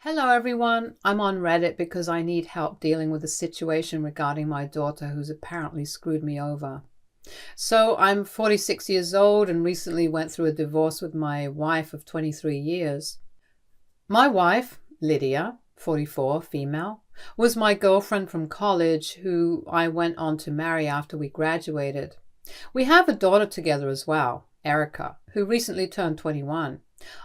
Hello everyone, I'm on Reddit because I need help dealing with a situation regarding my daughter who's apparently screwed me over. So I'm 46 years old and recently went through a divorce with my wife of 23 years. My wife, Lydia, 44, female, was my girlfriend from college who I went on to marry after we graduated. We have a daughter together as well, Erica, who recently turned 21.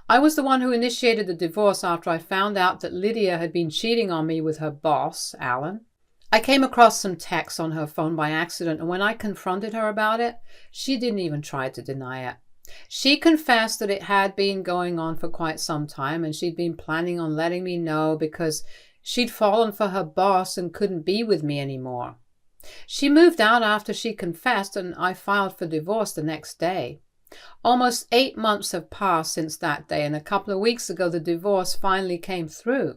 I was the one who initiated the divorce after I found out that Lydia had been cheating on me with her boss, Alan. I came across some texts on her phone by accident, and when I confronted her about it, she didn't even try to deny it. She confessed that it had been going on for quite some time, and she'd been planning on letting me know because she'd fallen for her boss and couldn't be with me anymore. She moved out after she confessed, and I filed for divorce the next day. Almost 8 months have passed since that day, and a couple of weeks ago the divorce finally came through.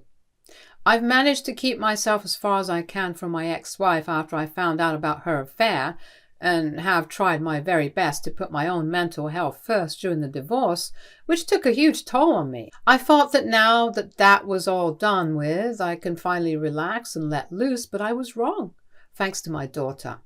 I've managed to keep myself as far as I can from my ex-wife after I found out about her affair, and have tried my very best to put my own mental health first during the divorce, which took a huge toll on me. I thought that now that that was all done with, I can finally relax and let loose, but I was wrong, thanks to my daughter.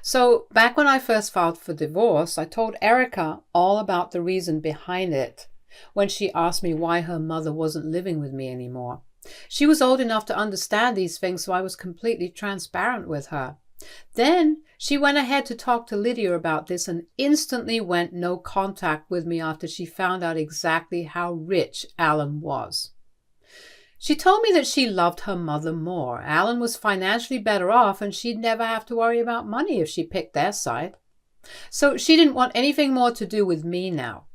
So back when I first filed for divorce, I told Erica all about the reason behind it when she asked me why her mother wasn't living with me anymore. She was old enough to understand these things, so I was completely transparent with her. Then she went ahead to talk to Lydia about this and instantly went no contact with me after she found out exactly how rich Alan was. She told me that she loved her mother more. Alan was financially better off and she'd never have to worry about money if she picked their side. So she didn't want anything more to do with me now.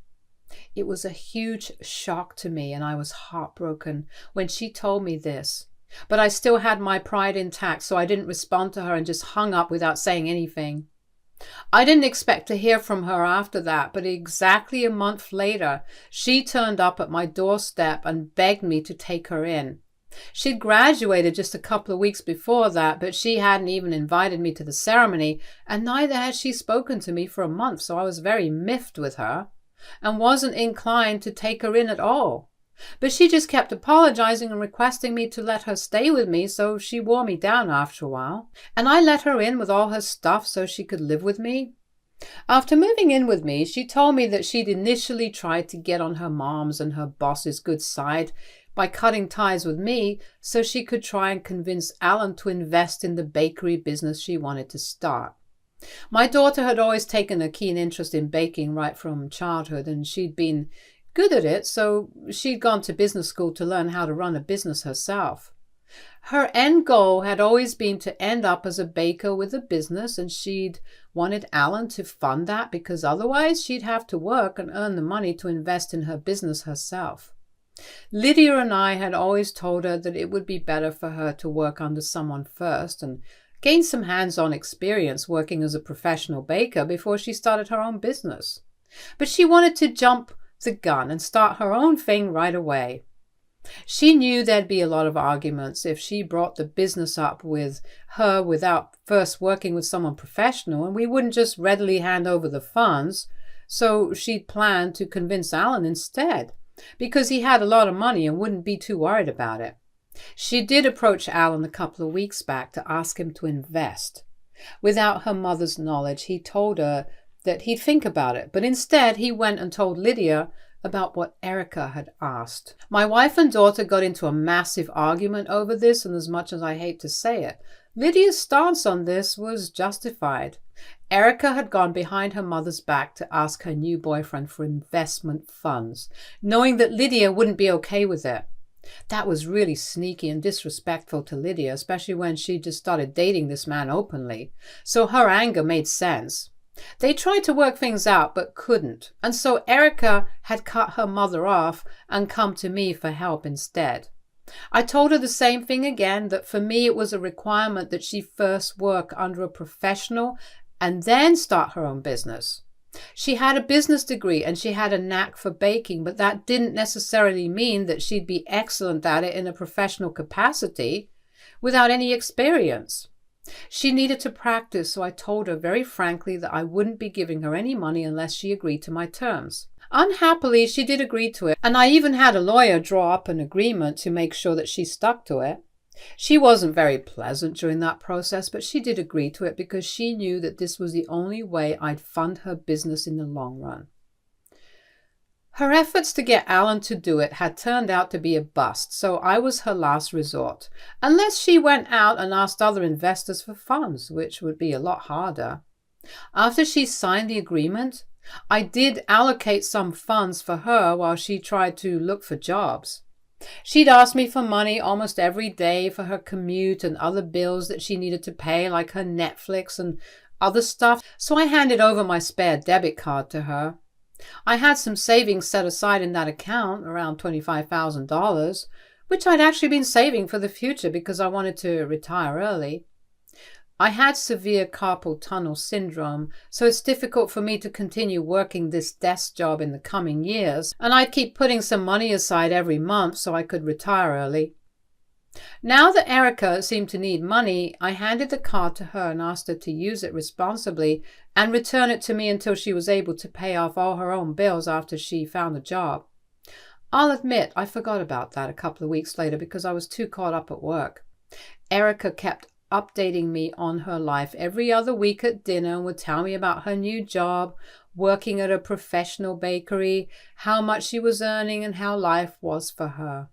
It was a huge shock to me and I was heartbroken when she told me this. But I still had my pride intact, so I didn't respond to her and just hung up without saying anything. I didn't expect to hear from her after that, but exactly a month later, she turned up at my doorstep and begged me to take her in. She'd graduated just a couple of weeks before that, but she hadn't even invited me to the ceremony, and neither had she spoken to me for a month, so I was very miffed with her and wasn't inclined to take her in at all. But she just kept apologizing and requesting me to let her stay with me, so she wore me down after a while. And I let her in with all her stuff so she could live with me. After moving in with me, she told me that she'd initially tried to get on her mom's and her boss's good side by cutting ties with me so she could try and convince Alan to invest in the bakery business she wanted to start. My daughter had always taken a keen interest in baking right from childhood, and she'd been good at it, so she'd gone to business school to learn how to run a business herself. Her end goal had always been to end up as a baker with a business, and she'd wanted Alan to fund that because otherwise she'd have to work and earn the money to invest in her business herself. Lydia and I had always told her that it would be better for her to work under someone first and gain some hands-on experience working as a professional baker before she started her own business. But she wanted to jump the gun and start her own thing right away. She knew there'd be a lot of arguments if she brought the business up with her without first working with someone professional, and we wouldn't just readily hand over the funds, so she'd planned to convince Alan instead, because he had a lot of money and wouldn't be too worried about it. She did approach Alan a couple of weeks back to ask him to invest. Without her mother's knowledge, he told her that he'd think about it, but instead he went and told Lydia about what Erica had asked. My wife and daughter got into a massive argument over this, and as much as I hate to say it, Lydia's stance on this was justified. Erica had gone behind her mother's back to ask her new boyfriend for investment funds, knowing that Lydia wouldn't be okay with it. That was really sneaky and disrespectful to Lydia, especially when she just started dating this man openly. So her anger made sense. They tried to work things out but couldn't, and so Erica had cut her mother off and come to me for help instead. I told her the same thing again, that for me it was a requirement that she first work under a professional and then start her own business. She had a business degree and she had a knack for baking, but that didn't necessarily mean that she'd be excellent at it in a professional capacity without any experience. She needed to practice, so I told her very frankly that I wouldn't be giving her any money unless she agreed to my terms. Unhappily, she did agree to it, and I even had a lawyer draw up an agreement to make sure that she stuck to it. She wasn't very pleasant during that process, but she did agree to it because she knew that this was the only way I'd fund her business in the long run. Her efforts to get Alan to do it had turned out to be a bust, so I was her last resort, unless she went out and asked other investors for funds, which would be a lot harder. After she signed the agreement, I did allocate some funds for her while she tried to look for jobs. She'd ask me for money almost every day for her commute and other bills that she needed to pay, like her Netflix and other stuff, so I handed over my spare debit card to her. I had some savings set aside in that account, around $25,000, which I'd actually been saving for the future because I wanted to retire early. I had severe carpal tunnel syndrome, so it's difficult for me to continue working this desk job in the coming years, and I'd keep putting some money aside every month so I could retire early. Now that Erica seemed to need money, I handed the card to her and asked her to use it responsibly and return it to me until she was able to pay off all her own bills after she found a job. I'll admit I forgot about that a couple of weeks later because I was too caught up at work. Erica kept updating me on her life every other week at dinner and would tell me about her new job, working at a professional bakery, how much she was earning, and how life was for her.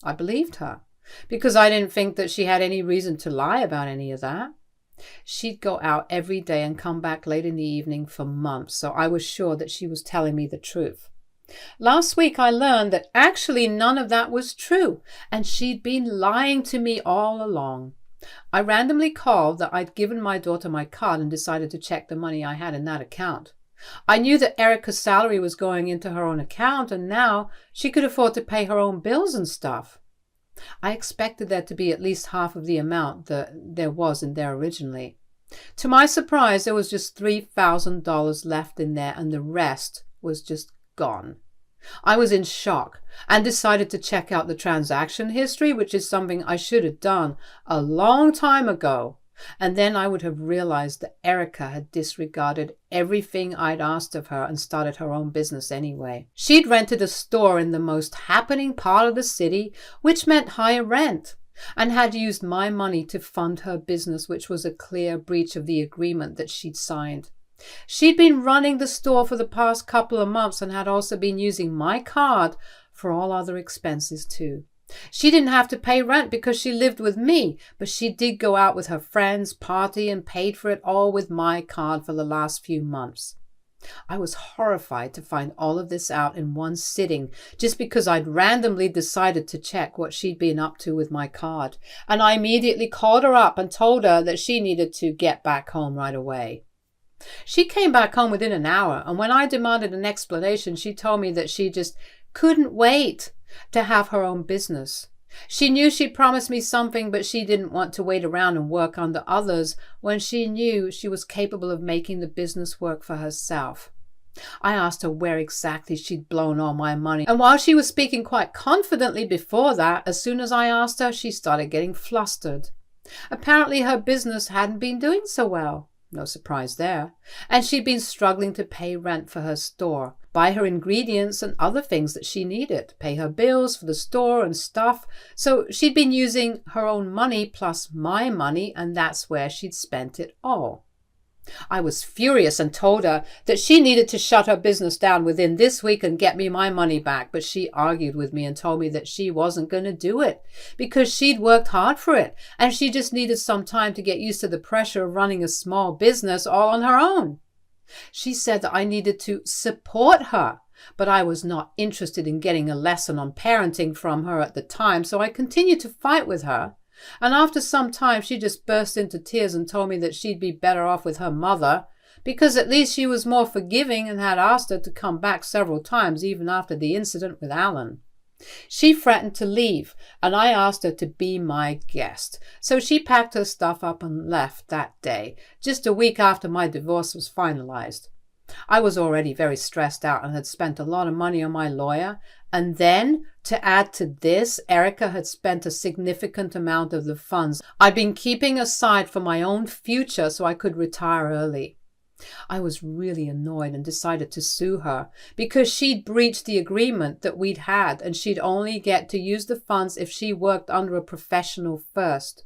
I believed her, because I didn't think that she had any reason to lie about any of that. She'd go out every day and come back late in the evening for months, so I was sure that she was telling me the truth. Last week I learned that actually none of that was true, and she'd been lying to me all along. I randomly called that I'd given my daughter my card and decided to check the money I had in that account. I knew that Erica's salary was going into her own account, and now she could afford to pay her own bills and stuff. I expected there to be at least half of the amount that there was in there originally. To my surprise, there was just $3,000 left in there, and the rest was just gone. I was in shock and decided to check out the transaction history, which is something I should have done a long time ago. And then I would have realized that Erica had disregarded everything I'd asked of her and started her own business anyway. She'd rented a store in the most happening part of the city, which meant higher rent, and had used my money to fund her business, which was a clear breach of the agreement that she'd signed. She'd been running the store for the past couple of months and had also been using my card for all other expenses too. She didn't have to pay rent because she lived with me, but she did go out with her friends, party, and paid for it all with my card for the last few months. I was horrified to find all of this out in one sitting just because I'd randomly decided to check what she'd been up to with my card, and I immediately called her up and told her that she needed to get back home right away. She came back home within an hour, and when I demanded an explanation, she told me that she just couldn't wait to have her own business. She knew she'd promised me something, but she didn't want to wait around and work under others when she knew she was capable of making the business work for herself. I asked her where exactly she'd blown all my money, and while she was speaking quite confidently before that, as soon as I asked her, she started getting flustered. Apparently her business hadn't been doing so well. No surprise there. And she'd been struggling to pay rent for her store, buy her ingredients and other things that she needed, pay her bills for the store and stuff. So she'd been using her own money plus my money, and that's where she'd spent it all. I was furious and told her that she needed to shut her business down within this week and get me my money back, but she argued with me and told me that she wasn't going to do it because she'd worked hard for it and she just needed some time to get used to the pressure of running a small business all on her own. She said that I needed to support her, but I was not interested in getting a lesson on parenting from her at the time, so I continued to fight with her. And after some time, she just burst into tears and told me that she'd be better off with her mother, because at least she was more forgiving and had asked her to come back several times, even after the incident with Alan. She threatened to leave, and I asked her to be my guest. So she packed her stuff up and left that day, just a week after my divorce was finalized. I was already very stressed out and had spent a lot of money on my lawyer. And then, to add to this, Erica had spent a significant amount of the funds I'd been keeping aside for my own future so I could retire early. I was really annoyed and decided to sue her because she'd breached the agreement that we'd had, and she'd only get to use the funds if she worked under a professional first.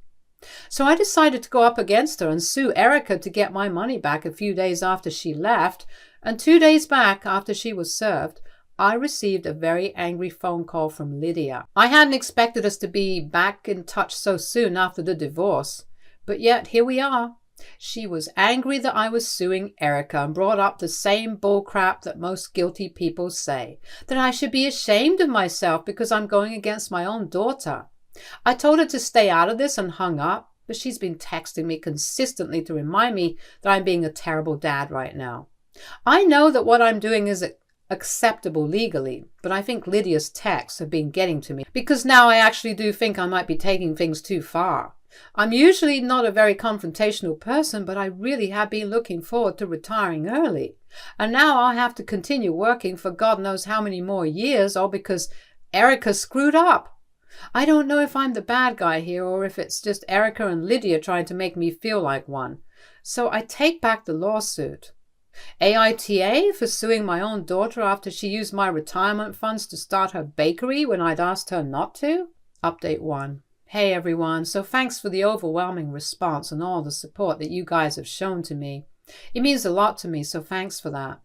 So I decided to go up against her and sue Erica to get my money back a few days after she left, and 2 days back after she was served, I received a very angry phone call from Lydia. I hadn't expected us to be back in touch so soon after the divorce, but yet here we are. She was angry that I was suing Erica and brought up the same bullcrap that most guilty people say, that I should be ashamed of myself because I'm going against my own daughter. I told her to stay out of this and hung up, but she's been texting me consistently to remind me that I'm being a terrible dad right now. I know that what I'm doing is acceptable legally, but I think Lydia's texts have been getting to me because now I actually do think I might be taking things too far. I'm usually not a very confrontational person, but I really have been looking forward to retiring early. And now I'll have to continue working for God knows how many more years, all because Erica screwed up. I don't know if I'm the bad guy here or if it's just Erica and Lydia trying to make me feel like one. So I take back the lawsuit. AITA for suing my own daughter after she used my retirement funds to start her bakery when I'd asked her not to? Update 1. Hey everyone, so thanks for the overwhelming response and all the support that you guys have shown to me. It means a lot to me, so thanks for that.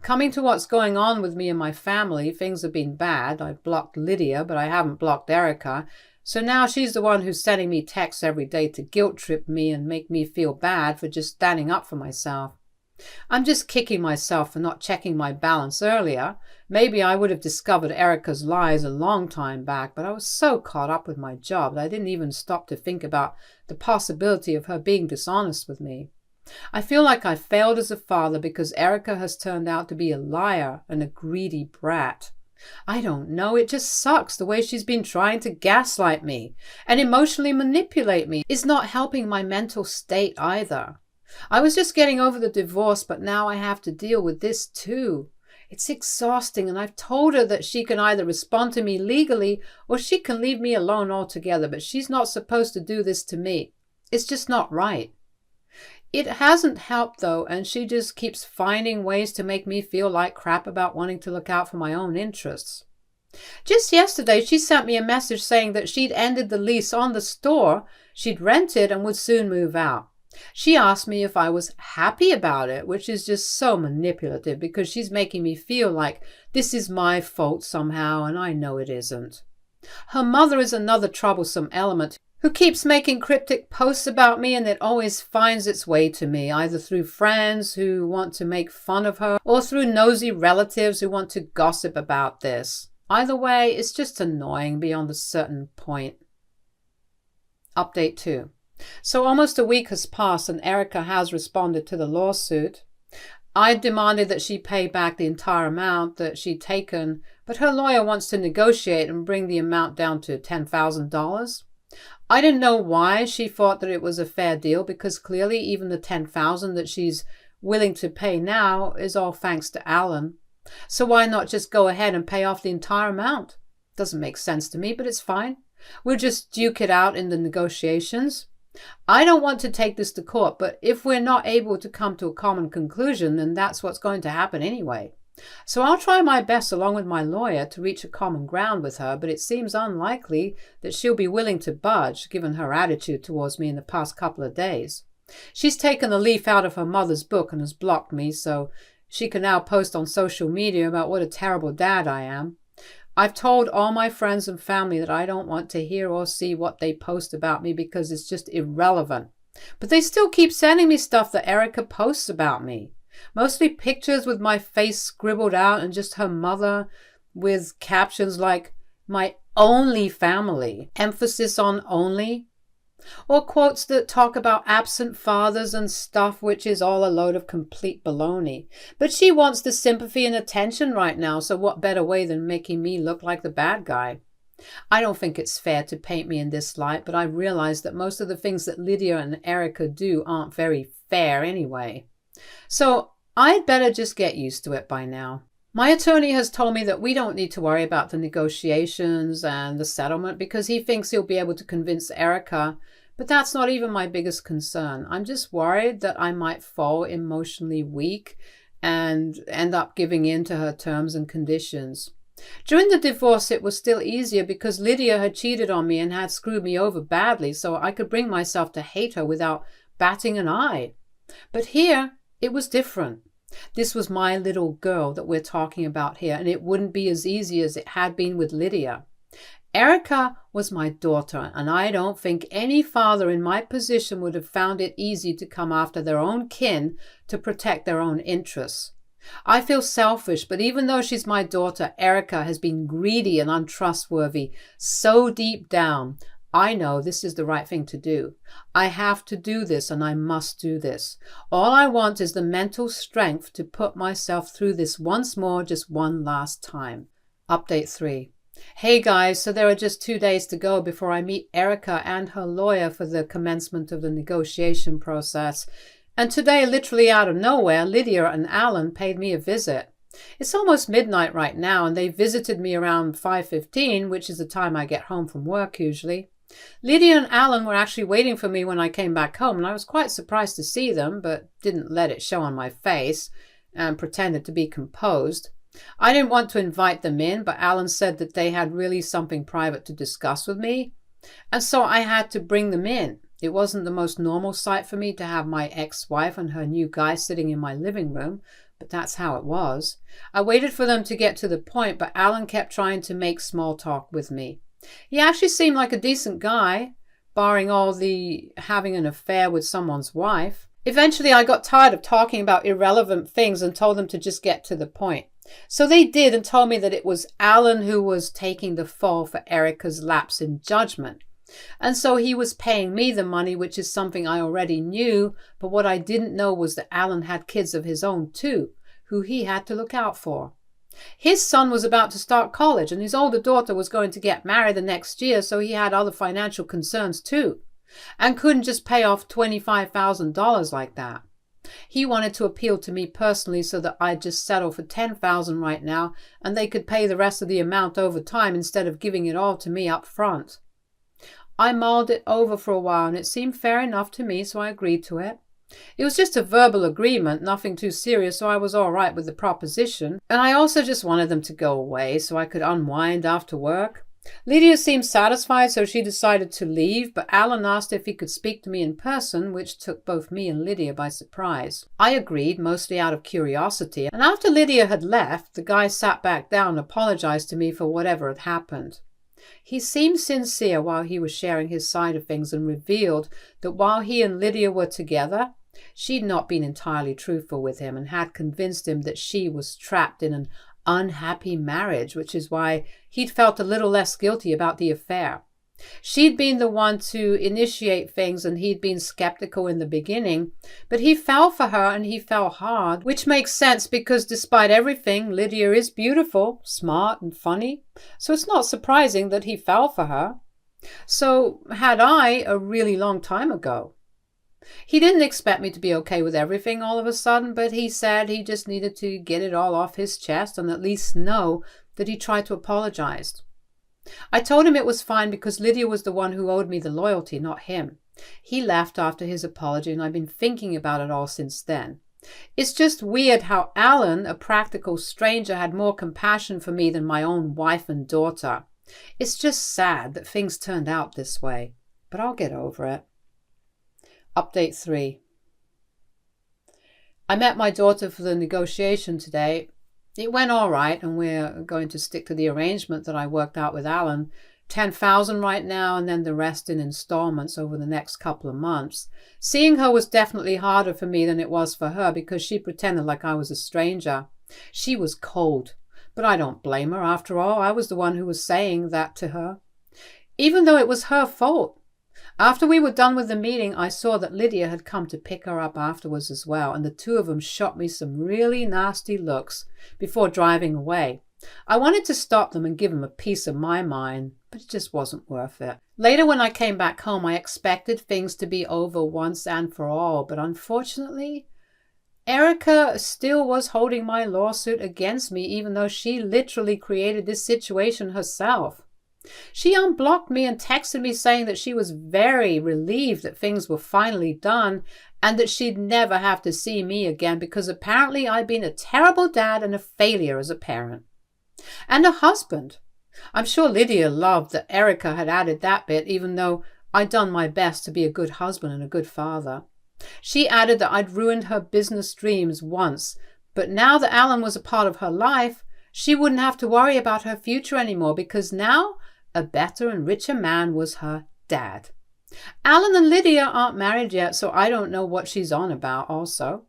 Coming to what's going on with me and my family, things have been bad. I've blocked Lydia, but I haven't blocked Erica. So now she's the one who's sending me texts every day to guilt trip me and make me feel bad for just standing up for myself. I'm just kicking myself for not checking my balance earlier. Maybe I would have discovered Erica's lies a long time back, but I was so caught up with my job that I didn't even stop to think about the possibility of her being dishonest with me. I feel like I failed as a father because Erica has turned out to be a liar and a greedy brat. I don't know, it just sucks the way she's been trying to gaslight me and emotionally manipulate me. It's not helping my mental state either. I was just getting over the divorce, but now I have to deal with this too. It's exhausting, and I've told her that she can either respond to me legally or she can leave me alone altogether, but she's not supposed to do this to me. It's just not right. It hasn't helped though, and she just keeps finding ways to make me feel like crap about wanting to look out for my own interests. Just yesterday, she sent me a message saying that she'd ended the lease on the store she'd rented and would soon move out. She asked me if I was happy about it, which is just so manipulative because she's making me feel like this is my fault somehow, and I know it isn't. Her mother is another troublesome element who keeps making cryptic posts about me, and it always finds its way to me, either through friends who want to make fun of her or through nosy relatives who want to gossip about this. Either way, it's just annoying beyond a certain point. Update 2. So almost a week has passed and Erica has responded to the lawsuit. I demanded that she pay back the entire amount that she'd taken, but her lawyer wants to negotiate and bring the amount down to $10,000. I didn't know why she thought that it was a fair deal, because clearly even the $10,000 that she's willing to pay now is all thanks to Alan. So why not just go ahead and pay off the entire amount? Doesn't make sense to me, but it's fine. We'll just duke it out in the negotiations. I don't want to take this to court, but if we're not able to come to a common conclusion, then that's what's going to happen anyway. So I'll try my best along with my lawyer to reach a common ground with her, but it seems unlikely that she'll be willing to budge given her attitude towards me in the past couple of days. She's taken the leaf out of her mother's book and has blocked me, so she can now post on social media about what a terrible dad I am. I've told all my friends and family that I don't want to hear or see what they post about me because it's just irrelevant. But they still keep sending me stuff that Erica posts about me. Mostly pictures with my face scribbled out and just her mother with captions like, "My only family," emphasis on only. Or quotes that talk about absent fathers and stuff, which is all a load of complete baloney. But she wants the sympathy and attention right now, so what better way than making me look like the bad guy? I don't think it's fair to paint me in this light, but I realize that most of the things that Lydia and Erica do aren't very fair anyway. So I'd better just get used to it by now. My attorney has told me that we don't need to worry about the negotiations and the settlement because he thinks he'll be able to convince Erica But that's not even my biggest concern. I'm just worried that I might fall emotionally weak and end up giving in to her terms and conditions. During the divorce, it was still easier because Lydia had cheated on me and had screwed me over badly, so I could bring myself to hate her without batting an eye. But here, it was different. This was my little girl that we're talking about here, and it wouldn't be as easy as it had been with Lydia. Erica was my daughter, and I don't think any father in my position would have found it easy to come after their own kin to protect their own interests. I feel selfish, but even though she's my daughter, Erica has been greedy and untrustworthy so deep down. I know this is the right thing to do. I have to do this, and I must do this. All I want is the mental strength to put myself through this once more, just one last time. Update 3. Hey guys, so there are just 2 days to go before I meet Erica and her lawyer for the commencement of the negotiation process. And today, literally out of nowhere, Lydia and Alan paid me a visit. It's almost midnight right now, and they visited me around 5:15, which is the time I get home from work usually. Lydia and Alan were actually waiting for me when I came back home, and I was quite surprised to see them, but didn't let it show on my face and pretended to be composed. I didn't want to invite them in, but Alan said that they had really something private to discuss with me, and so I had to bring them in. It wasn't the most normal sight for me to have my ex-wife and her new guy sitting in my living room, but that's how it was. I waited for them to get to the point, but Alan kept trying to make small talk with me. He actually seemed like a decent guy, barring all the having an affair with someone's wife. Eventually, I got tired of talking about irrelevant things and told them to just get to the point. So they did, and told me that it was Alan who was taking the fall for Erica's lapse in judgment. And so he was paying me the money, which is something I already knew, but what I didn't know was that Alan had kids of his own too, who he had to look out for. His son was about to start college, and his older daughter was going to get married the next year, so he had other financial concerns too, and couldn't just pay off $25,000 like that. He wanted to appeal to me personally so that I'd just settle for $10,000 right now, and they could pay the rest of the amount over time instead of giving it all to me up front. I mulled it over for a while, and it seemed fair enough to me, so I agreed to it. It was just a verbal agreement, nothing too serious, so I was all right with the proposition. And I also just wanted them to go away so I could unwind after work. Lydia seemed satisfied, so she decided to leave, but Alan asked if he could speak to me in person, which took both me and Lydia by surprise. I agreed, mostly out of curiosity, and after Lydia had left, the guy sat back down and apologized to me for whatever had happened. He seemed sincere while he was sharing his side of things, and revealed that while he and Lydia were together, she'd not been entirely truthful with him and had convinced him that she was trapped in an unhappy marriage, which is why he'd felt a little less guilty about the affair. She'd been the one to initiate things, and he'd been skeptical in the beginning, but he fell for her, and he fell hard, which makes sense because despite everything, Lydia is beautiful, smart, and funny, so it's not surprising that he fell for her. So had I a really long time ago. He didn't expect me to be okay with everything all of a sudden, but he said he just needed to get it all off his chest and at least know that he tried to apologize. I told him it was fine because Lydia was the one who owed me the loyalty, not him. He left after his apology, and I've been thinking about it all since then. It's just weird how Alan, a practical stranger, had more compassion for me than my own wife and daughter. It's just sad that things turned out this way, but I'll get over it. Update 3. I met my daughter for the negotiation today. It went all right, and we're going to stick to the arrangement that I worked out with Alan. $10,000 right now, and then the rest in installments over the next couple of months. Seeing her was definitely harder for me than it was for her because she pretended like I was a stranger. She was cold, but I don't blame her. After all, I was the one who was saying that to her, even though it was her fault. After we were done with the meeting, I saw that Lydia had come to pick her up afterwards as well, and the two of them shot me some really nasty looks before driving away. I wanted to stop them and give them a piece of my mind, but it just wasn't worth it. Later, when I came back home, I expected things to be over once and for all, but unfortunately, Erica still was holding my lawsuit against me, even though she literally created this situation herself. She unblocked me and texted me saying that she was very relieved that things were finally done and that she'd never have to see me again because apparently I'd been a terrible dad and a failure as a parent. And a husband. I'm sure Lydia loved that Erica had added that bit, even though I'd done my best to be a good husband and a good father. She added that I'd ruined her business dreams once, but now that Alan was a part of her life, she wouldn't have to worry about her future anymore because now a better and richer man was her dad. Alan and Lydia aren't married yet, so I don't know what she's on about also.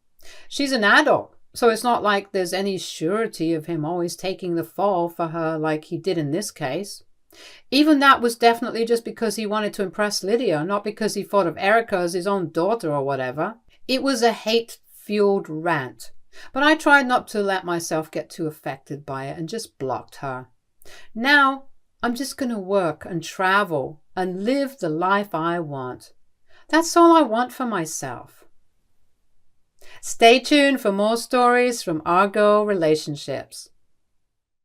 She's an adult, so it's not like there's any surety of him always taking the fall for her like he did in this case. Even that was definitely just because he wanted to impress Lydia, not because he thought of Erica as his own daughter or whatever. It was a hate-fueled rant, but I tried not to let myself get too affected by it and just blocked her. Now, I'm just going to work and travel and live the life I want. That's all I want for myself. Stay tuned for more stories from Argo Relationships.